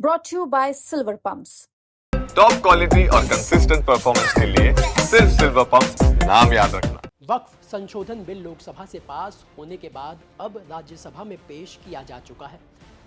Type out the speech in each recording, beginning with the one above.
brought to you by Silver Pumps. Top quality और consistent performance के लिए सिर्फ सिल्वर पंप्स नाम याद रखना। वक्फ संशोधन बिल लोकसभा से पास होने के बाद अब राज्यसभा में पेश किया जा चुका है,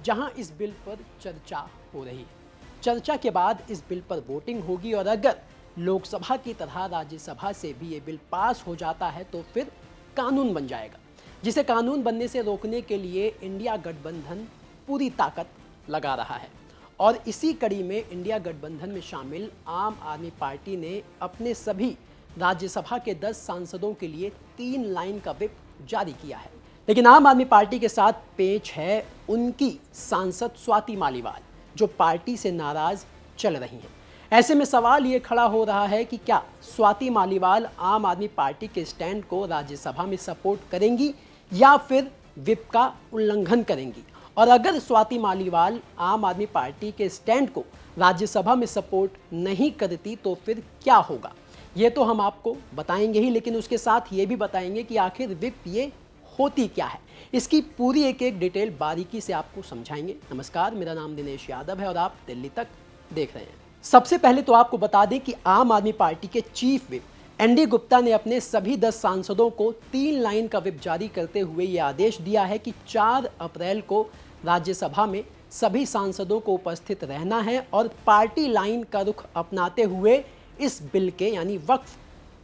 जहां इस बिल पर चर्चा हो रही है। चर्चा के बाद इस बिल पर वोटिंग होगी और अगर लोकसभा की तरह राज्यसभा से भी ये बिल पास हो जाता है तो फिर कानून बन जाएगा, जिसे कानून बनने से रोकने के लिए इंडिया गठबंधन पूरी ताकत लगा रहा है। और इसी कड़ी में इंडिया गठबंधन में शामिल आम आदमी पार्टी ने अपने सभी राज्यसभा के 10 सांसदों के लिए 3 लाइन का व्हिप जारी किया है। लेकिन आम आदमी पार्टी के साथ पेच है उनकी सांसद स्वाति मालीवाल, जो पार्टी से नाराज चल रही हैं। ऐसे में सवाल ये खड़ा हो रहा है कि क्या स्वाति मालीवाल आम आदमी पार्टी के स्टैंड को राज्यसभा में सपोर्ट करेंगी या फिर व्हिप का उल्लंघन करेंगी। और अगर स्वाति मालीवाल आम आदमी पार्टी के स्टैंड को राज्यसभा में सपोर्ट नहीं करती तो फिर क्या होगा, ये तो हम आपको बताएंगे ही, लेकिन उसके साथ ये भी बताएंगे कि आखिर व्हिप ये होती क्या है। इसकी पूरी एक एक डिटेल बारीकी से आपको समझाएंगे। नमस्कार, मेरा नाम दिनेश यादव है और आप दिल्ली तक देख रहे हैं। सबसे पहले तो आपको बता दें कि आम आदमी पार्टी के चीफ व्हिप एनडी गुप्ता ने अपने सभी 10 सांसदों को 3 लाइन का व्हिप जारी करते हुए ये आदेश दिया है कि 4 अप्रैल को राज्यसभा में सभी सांसदों को उपस्थित रहना है और पार्टी लाइन का रुख अपनाते हुए इस बिल के यानी वक्फ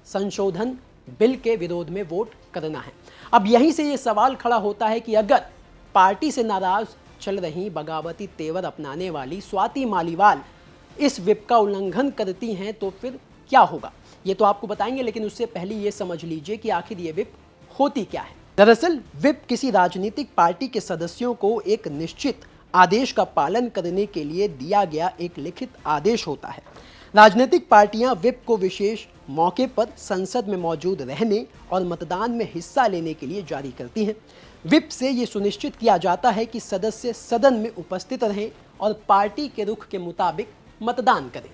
संशोधन बिल के विरोध में वोट करना है। अब यहीं से ये सवाल खड़ा होता है कि अगर पार्टी से नाराज चल रही बगावती तेवर अपनाने वाली स्वाति मालीवाल इस व्हिप का उल्लंघन करती हैं तो फिर क्या होगा, ये तो आपको बताएंगे। लेकिन उससे पहले ये समझ लीजिए कि आखिर ये व्हिप होती क्या है। दरअसल व्हिप किसी राजनीतिक पार्टी के सदस्यों को एक निश्चित आदेश का पालन करने के लिए दिया गया एक लिखित आदेश होता है। राजनीतिक पार्टियां व्हिप को विशेष मौके पर संसद में मौजूद रहने और मतदान में हिस्सा लेने के लिए जारी करती हैं। व्हिप से ये सुनिश्चित किया जाता है कि सदस्य सदन में उपस्थित रहें और पार्टी के रुख के मुताबिक मतदान करें।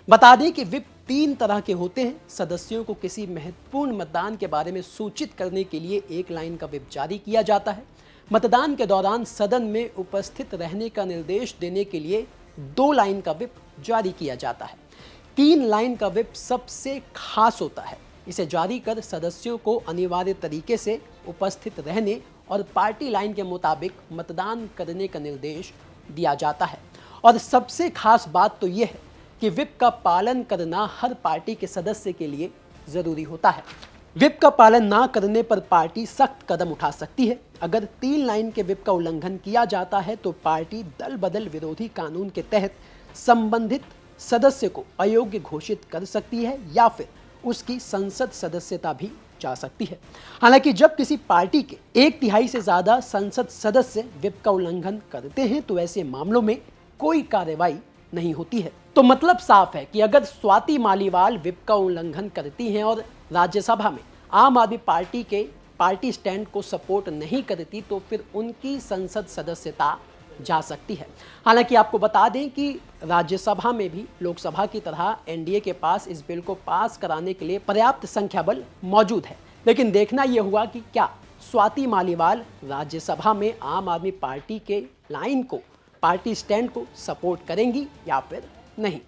बता दें कि व्हिप 3 तरह के होते हैं। सदस्यों को किसी महत्वपूर्ण मतदान के बारे में सूचित करने के लिए 1 लाइन का व्हिप जारी किया जाता है। मतदान के दौरान सदन में उपस्थित रहने का निर्देश देने के लिए 2 लाइन का व्हिप जारी किया जाता है। 3 लाइन का व्हिप सबसे खास होता है। इसे जारी कर सदस्यों को अनिवार्य तरीके से उपस्थित रहने और पार्टी लाइन के मुताबिक मतदान करने का निर्देश दिया जाता है। और सबसे खास बात तो यह है कि व्हिप का पालन करना हर पार्टी के सदस्य के लिए जरूरी होता है। व्हिप का पालन ना करने पर पार्टी सख्त कदम उठा सकती है। अगर 3 लाइन के व्हिप का उल्लंघन किया जाता है तो पार्टी दल बदल विरोधी कानून के तहत संबंधित सदस्य को अयोग्य घोषित कर सकती है या फिर उसकी संसद सदस्यता भी जा सकती है। हालांकि जब किसी पार्टी के 1/3 से ज्यादा संसद सदस्य व्हिप का उल्लंघन करते हैं तो ऐसे मामलों में कोई कार्रवाई नहीं होती है। तो मतलब साफ है कि अगर स्वाति मालीवाल व्हिप का उल्लंघन करती हैं और राज्यसभा में आम आदमी पार्टी के पार्टी स्टैंड को सपोर्ट नहीं करती तो फिर उनकी संसद सदस्यता जा सकती है। हालांकि आपको बता दें कि राज्यसभा में भी लोकसभा की तरह एनडीए के पास इस बिल को पास कराने के लिए पर्याप्त संख्या बल मौजूद है। लेकिन देखना यह हुआ कि क्या स्वाति मालीवाल राज्यसभा में आम आदमी पार्टी के लाइन को, पार्टी स्टैंड को सपोर्ट करेंगी या फिर नहीं।